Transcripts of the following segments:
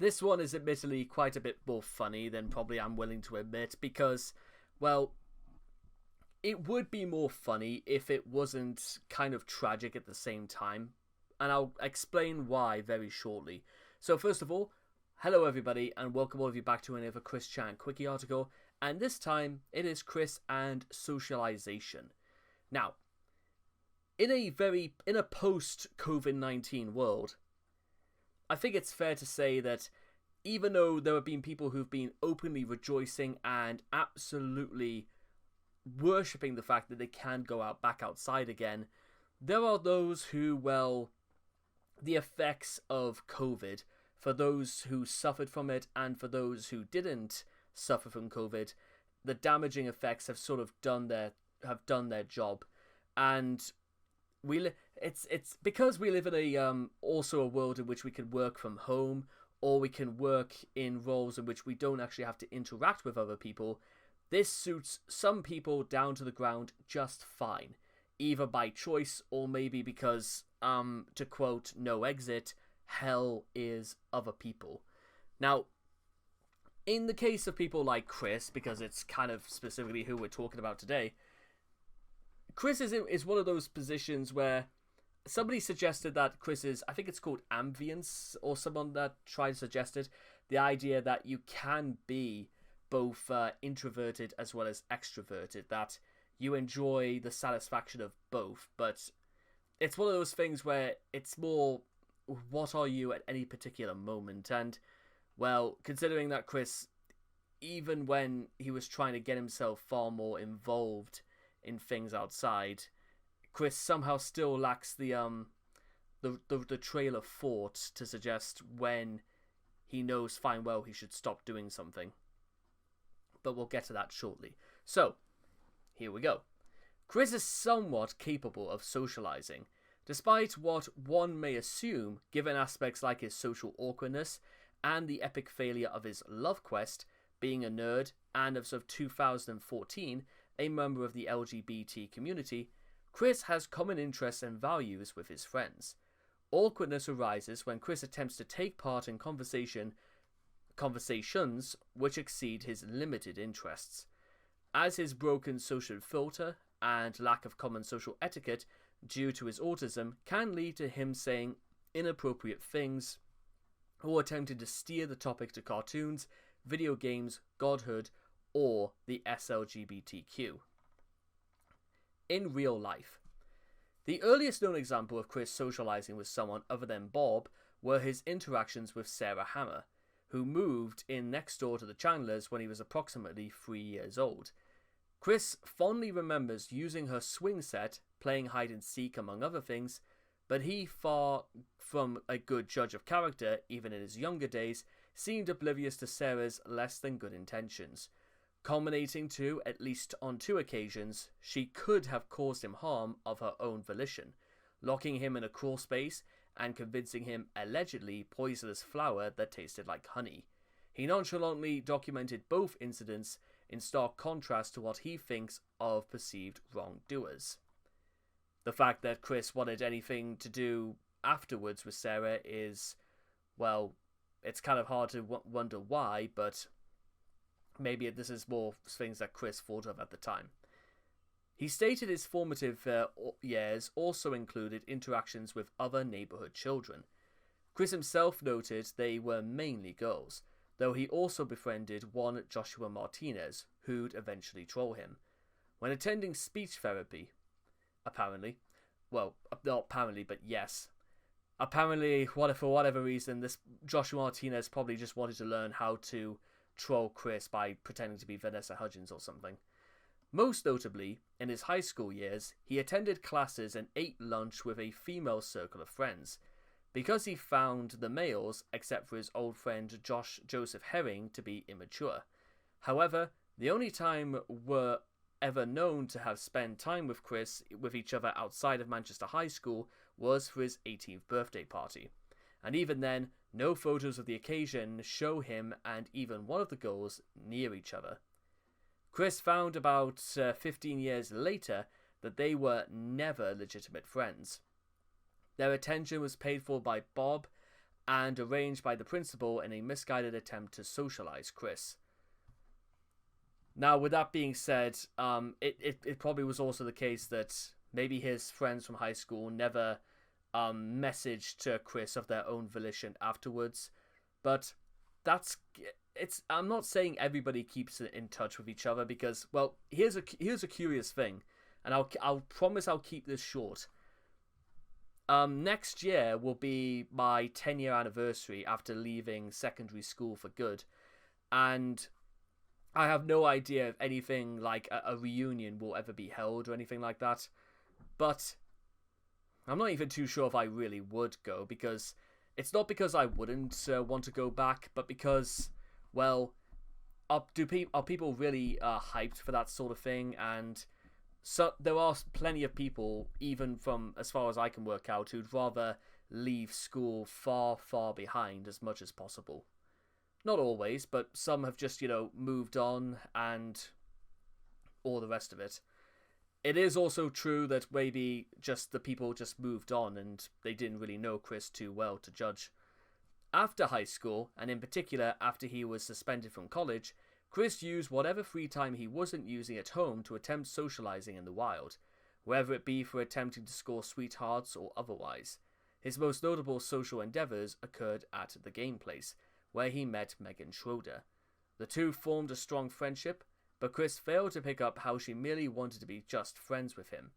This one is admittedly quite a bit more funny than probably I'm willing to admit because, well, it would be more funny if it wasn't kind of tragic at the same time, and I'll explain why very shortly. So first of all, hello everybody, and welcome all of you back to another Chris Chan Quickie article, and this time it is Chris and Socialization. Now, in a post-COVID-19 world, I think it's fair to say that even though there have been people who've been openly rejoicing and absolutely worshipping the fact that they can go out back outside again, there are those who, well, the effects of COVID, for those who suffered from it and for those who didn't suffer from COVID, the damaging effects have sort of done their job, and it's because we live in a also a world in which we can work from home, or we can work in roles in which we don't actually have to interact with other people. This suits some people down to the ground just fine, either by choice or maybe because, to quote No Exit, hell is other people. Now, in the case of people like Chris, because it's kind of specifically who we're talking about today, Chris is one of those positions where somebody suggested that Chris is, I think it's called ambience, or someone that tried to suggest it, the idea that you can be both introverted as well as extroverted, that you enjoy the satisfaction of both, but it's one of those things where it's more, what are you at any particular moment? And, well, considering that Chris, even when he was trying to get himself far more involved in things outside, Chris somehow still lacks the trail of thought to suggest when he knows fine well he should stop doing something. But we'll get to that shortly. So, here we go. Chris is somewhat capable of socializing, despite what one may assume given aspects like his social awkwardness and the epic failure of his love quest, being a nerd, and as of 2014, a member of the LGBT community. Chris has common interests and values with his friends. Awkwardness arises when Chris attempts to take part in conversations which exceed his limited interests. As his broken social filter and lack of common social etiquette due to his autism can lead to him saying inappropriate things or attempting to steer the topic to cartoons, video games, godhood, or the SLGBTQ. In real life, the earliest known example of Chris socializing with someone other than Bob were his interactions with Sarah Hammer, who moved in next door to the Chandlers when he was approximately 3 years old. Chris fondly remembers using her swing set, playing hide and seek among other things, but he, far from a good judge of character even in his younger days, seemed oblivious to Sarah's less than good intentions, culminating to, at least on 2 occasions, she could have caused him harm of her own volition, locking him in a crawl space and convincing him allegedly poisonous flour that tasted like honey. He nonchalantly documented both incidents in stark contrast to what he thinks of perceived wrongdoers. The fact that Chris wanted anything to do afterwards with Sarah is, well, it's kind of hard to wonder why, but maybe this is more things that Chris thought of at the time. He stated his formative years also included interactions with other neighborhood children. Chris himself noted they were mainly girls, though he also befriended one Joshua Martinez, who'd eventually troll him. When attending speech therapy, apparently, well, not apparently, but yes, apparently, for whatever reason, this Joshua Martinez probably just wanted to learn how to troll Chris by pretending to be Vanessa Hudgens or something. Most notably, in his high school years, he attended classes and ate lunch with a female circle of friends. Because he found the males, except for his old friend Joseph Herring, to be immature. However, the only time were ever known to have spent time with Chris with each other outside of Manchester High School was for his 18th birthday party. And even then, no photos of the occasion show him and even one of the girls near each other. Chris found about 15 years later that they were never legitimate friends. Their attention was paid for by Bob and arranged by the principal in a misguided attempt to socialize Chris. Now, with that being said, it probably was also the case that maybe his friends from high school never messaged to Chris of their own volition afterwards. But I'm not saying everybody keeps in touch with each other, because, well, here's a curious thing, and I'll promise I'll keep this short. Next year will be my 10-year anniversary after leaving secondary school for good, and I have no idea if anything like a reunion will ever be held or anything like that. But I'm not even too sure if I really would go, because it's not because I wouldn't want to go back, but because, well, are people really hyped for that sort of thing? And so there are plenty of people, even from as far as I can work out, who'd rather leave school far, far behind as much as possible. Not always, but some have just, moved on and all the rest of it. It is also true that maybe just the people just moved on and they didn't really know Chris too well to judge. After high school, and in particular after he was suspended from college, Chris used whatever free time he wasn't using at home to attempt socializing in the wild, whether it be for attempting to score sweethearts or otherwise. His most notable social endeavors occurred at the game place, where he met Megan Schroeder. The two formed a strong friendship, but Chris failed to pick up how she merely wanted to be just friends with him,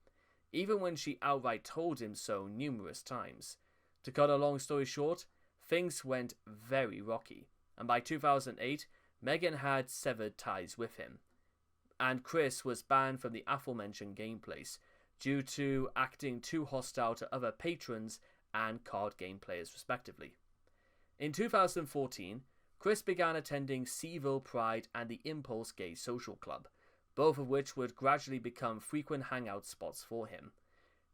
even when she outright told him so numerous times. To cut a long story short, things went very rocky, and by 2008, Megan had severed ties with him, and Chris was banned from the aforementioned game place due to acting too hostile to other patrons and card game players respectively. In 2014, Chris began attending Seville Pride and the Impulse Gay Social Club, both of which would gradually become frequent hangout spots for him.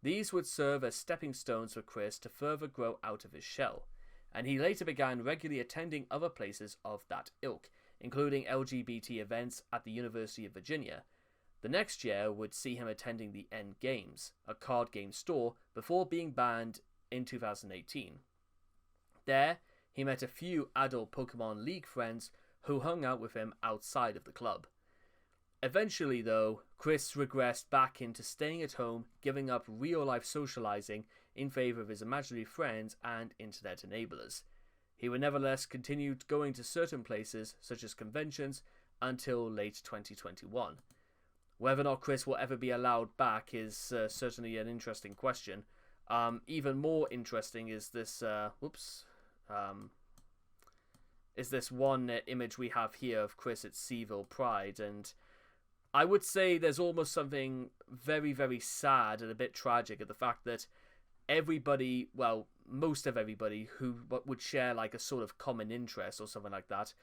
These would serve as stepping stones for Chris to further grow out of his shell, and he later began regularly attending other places of that ilk, including LGBT events at the University of Virginia. The next year would see him attending the End Games, a card game store, before being banned in 2018. There, he met a few adult Pokemon League friends who hung out with him outside of the club. Eventually, though, Chris regressed back into staying at home, giving up real-life socializing in favor of his imaginary friends and internet enablers. He would nevertheless continue going to certain places, such as conventions, until late 2021. Whether or not Chris will ever be allowed back is certainly an interesting question. Even more interesting is this one image we have here of Chris at Seville Pride, and I would say there's almost something very, very sad and a bit tragic at the fact that everybody, well, most of everybody who would share like a sort of common interest or something like that,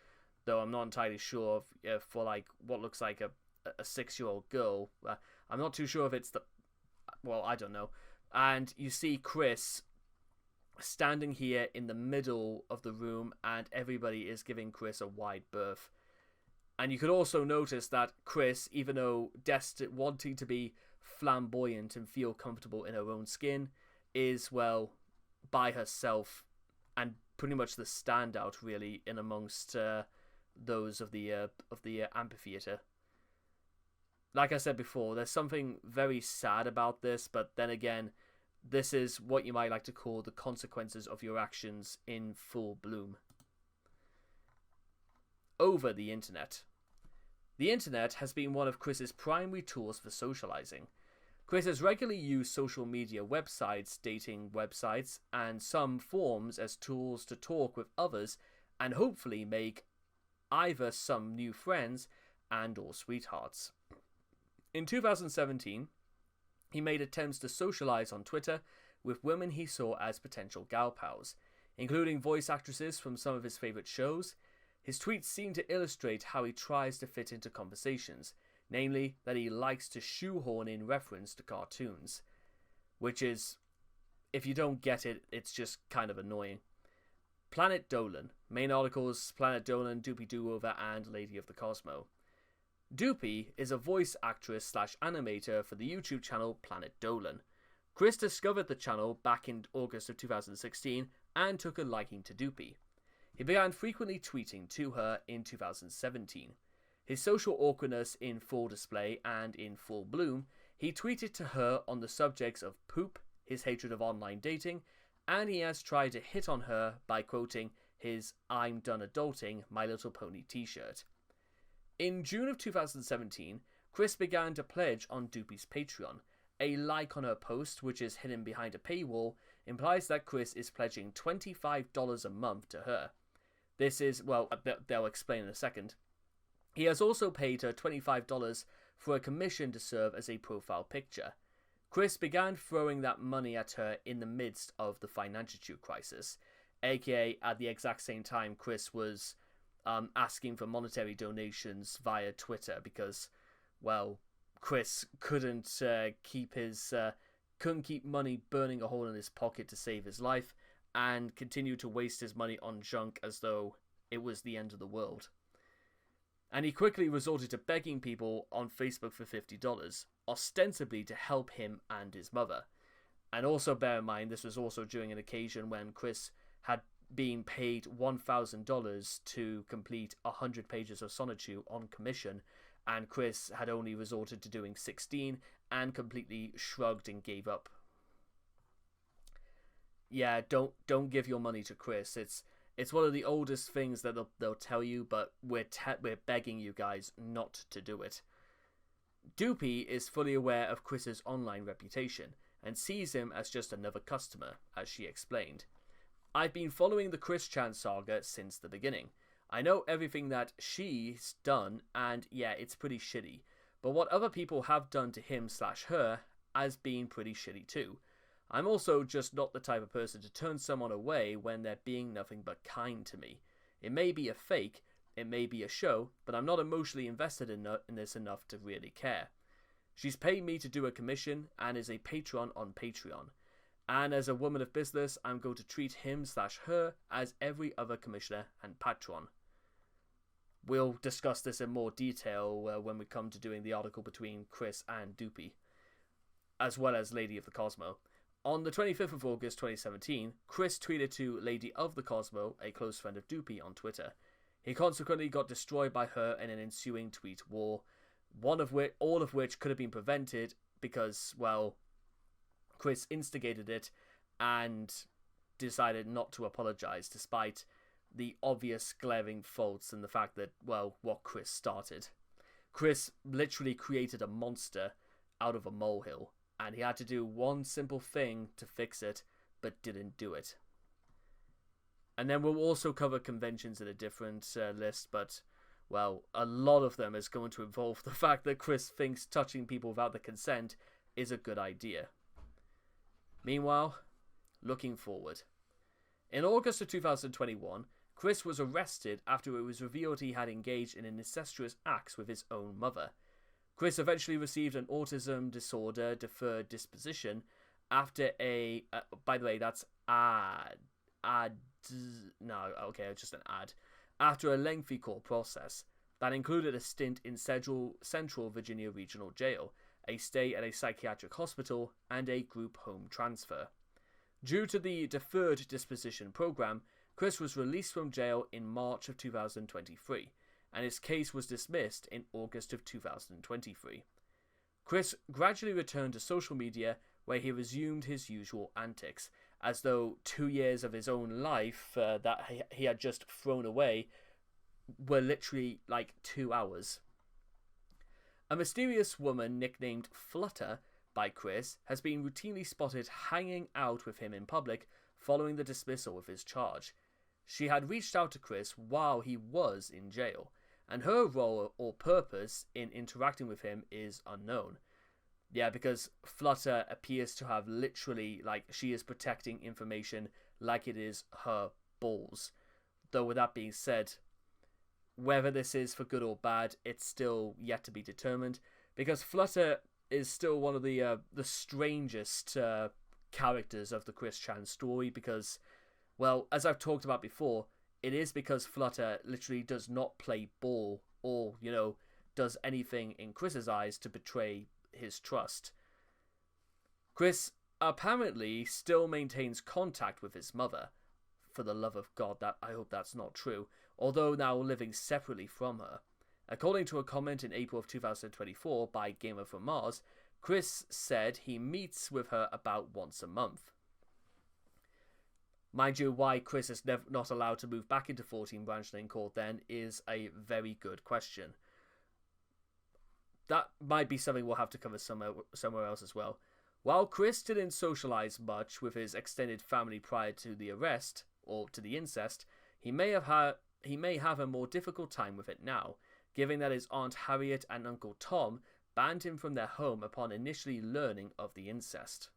though I'm not entirely sure if for like what looks like a 6-year-old girl, I'm not too sure if it's I don't know. And you see Chris standing here in the middle of the room, and everybody is giving Chris a wide berth. And you could also notice that Chris, even though wanting to be flamboyant and feel comfortable in her own skin, is, well, by herself and pretty much the standout, really, in amongst those of the amphitheater. Like I said before, there's something very sad about this, but then again, this is what you might like to call the consequences of your actions in full bloom. Over the internet. The internet has been one of Chris's primary tools for socializing. Chris has regularly used social media websites, dating websites, and some forums as tools to talk with others and hopefully make either some new friends and or sweethearts. In 2017, he made attempts to socialize on Twitter with women he saw as potential gal pals, including voice actresses from some of his favorite shows. His tweets seem to illustrate how he tries to fit into conversations, namely that he likes to shoehorn in reference to cartoons, which is, if you don't get it, it's just kind of annoying. Planet Dolan. Main articles: Planet Dolan, Doopy Do-Over, and Lady of the Cosmo. Doopy is a voice actress / animator for the YouTube channel Planet Dolan. Chris discovered the channel back in August of 2016 and took a liking to Doopy. He began frequently tweeting to her in 2017. His social awkwardness in full display and in full bloom, he tweeted to her on the subjects of poop, his hatred of online dating, and he has tried to hit on her by quoting his "I'm done adulting, My Little Pony" t-shirt. In June of 2017, Chris began to pledge on Doopy's Patreon. A like on her post, which is hidden behind a paywall, implies that Chris is pledging $25 a month to her. This is, well, they'll explain in a second. He has also paid her $25 for a commission to serve as a profile picture. Chris began throwing that money at her in the midst of the financial crisis, aka at the exact same time Chris was asking for monetary donations via Twitter because, well, Chris couldn't keep money burning a hole in his pocket to save his life, and continued to waste his money on junk as though it was the end of the world. And he quickly resorted to begging people on Facebook for $50, ostensibly to help him and his mother. And also bear in mind, this was also during an occasion when Chris had been paid $1,000 to complete 100 pages of sonnetu on commission, and Chris had only resorted to doing 16 and completely shrugged and gave up. Yeah, don't give your money to Chris. It's one of the oldest things that they'll tell you, but we're begging you guys not to do it. Doopy is fully aware of Chris's online reputation and sees him as just another customer, as she explained. "I've been following the Chris Chan saga since the beginning. I know everything that she's done, and yeah, it's pretty shitty. But what other people have done to him/her has been pretty shitty too. I'm also just not the type of person to turn someone away when they're being nothing but kind to me. It may be a fake, it may be a show, but I'm not emotionally invested in this enough to really care. She's paid me to do a commission and is a patron on Patreon. And as a woman of business, I'm going to treat him/her as every other commissioner and patron." We'll discuss this in more detail when we come to doing the article between Chris and Doopy, as well as Lady of the Cosmo. On the 25th of August 2017, Chris tweeted to Lady of the Cosmo, a close friend of Doopy, on Twitter. He consequently got destroyed by her in an ensuing tweet war, all of which could have been prevented because, well, Chris instigated it and decided not to apologize despite the obvious glaring faults and the fact that, well, what Chris started. Chris literally created a monster out of a molehill, and he had to do one simple thing to fix it, but didn't do it. And then we'll also cover conventions in a different list, but, well, a lot of them is going to involve the fact that Chris thinks touching people without their consent is a good idea. Meanwhile, looking forward. In August of 2021, Chris was arrested after it was revealed he had engaged in incestuous acts with his own mother. Chris eventually received an autism disorder deferred disposition after by the way, that's just an ad. After a lengthy court process that included a stint in Central Virginia Regional Jail, a stay at a psychiatric hospital, and a group home transfer. Due to the deferred disposition program, Chris was released from jail in March of 2023, and his case was dismissed in August of 2023. Chris gradually returned to social media, where he resumed his usual antics, as though 2 years of his own life that he had just thrown away were literally like 2 hours. A mysterious woman nicknamed Flutter by Chris has been routinely spotted hanging out with him in public following the dismissal of his charge. She had reached out to Chris while he was in jail, and her role or purpose in interacting with him is unknown. Yeah, because Flutter appears to have literally, she is protecting information like it is her balls. Though with that being said, whether this is for good or bad, it's still yet to be determined, because Flutter is still one of the strangest characters of the Chris Chan story, because, well, as I've talked about before, it is because Flutter literally does not play ball or, does anything in Chris's eyes to betray his trust. Chris apparently still maintains contact with his mother, for the love of God, that I hope that's not true, although now living separately from her. According to a comment in April of 2024 by Gamer from Mars, Chris said he meets with her about once a month. Mind you, why Chris is not allowed to move back into 14 Branch Lane Court then is a very good question. That might be something we'll have to cover somewhere else as well. While Chris didn't socialize much with his extended family prior to the arrest, or to the incest, he may have a more difficult time with it now, given that his Aunt Harriet and Uncle Tom banned him from their home upon initially learning of the incest.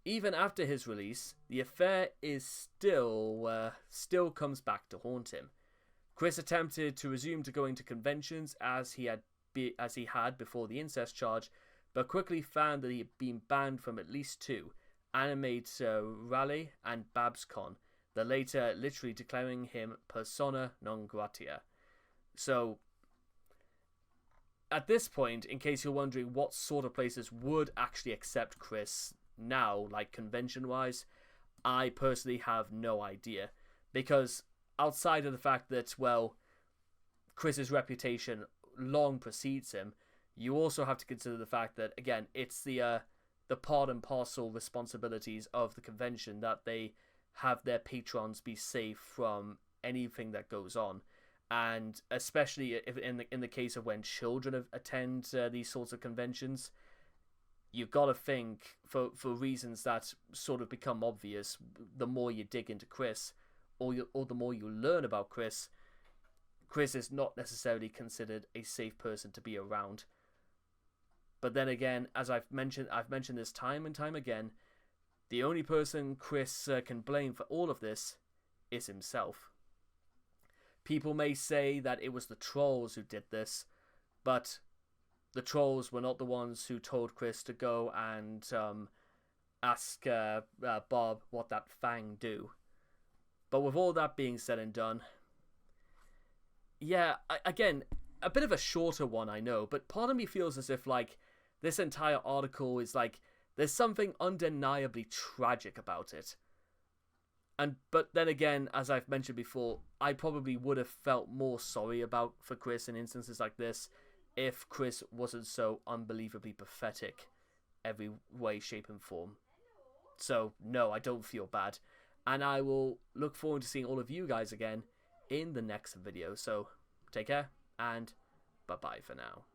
Even after his release, the affair is still comes back to haunt him. Chris attempted to resume to going to conventions as he had before the incest charge, but quickly found that he had been banned from at least two, Animate Rally and BabsCon, the later literally declaring him persona non grata. So, at this point, in case you're wondering what sort of places would actually accept Chris now, like convention-wise, I personally have no idea. Because outside of the fact that, well, Chris's reputation long precedes him, you also have to consider the fact that, again, it's the part and parcel responsibilities of the convention that they have their patrons be safe from anything that goes on. And especially if in the case of when children attend these sorts of conventions, you've got to think, for reasons that sort of become obvious, the more you dig into Chris, or the more you learn about Chris is not necessarily considered a safe person to be around. But then again, as I've mentioned this time and time again, the only person Chris can blame for all of this is himself. People may say that it was the trolls who did this, but the trolls were not the ones who told Chris to go and ask Bob what that fang do. But with all that being said and done, yeah, again, a bit of a shorter one, I know, but part of me feels as if, like, this entire article is like, there's something undeniably tragic about it. But then again, as I've mentioned before, I probably would have felt more sorry for Chris in instances like this if Chris wasn't so unbelievably pathetic every way, shape and form. So, no, I don't feel bad. And I will look forward to seeing all of you guys again in the next video. So, take care, and bye-bye for now.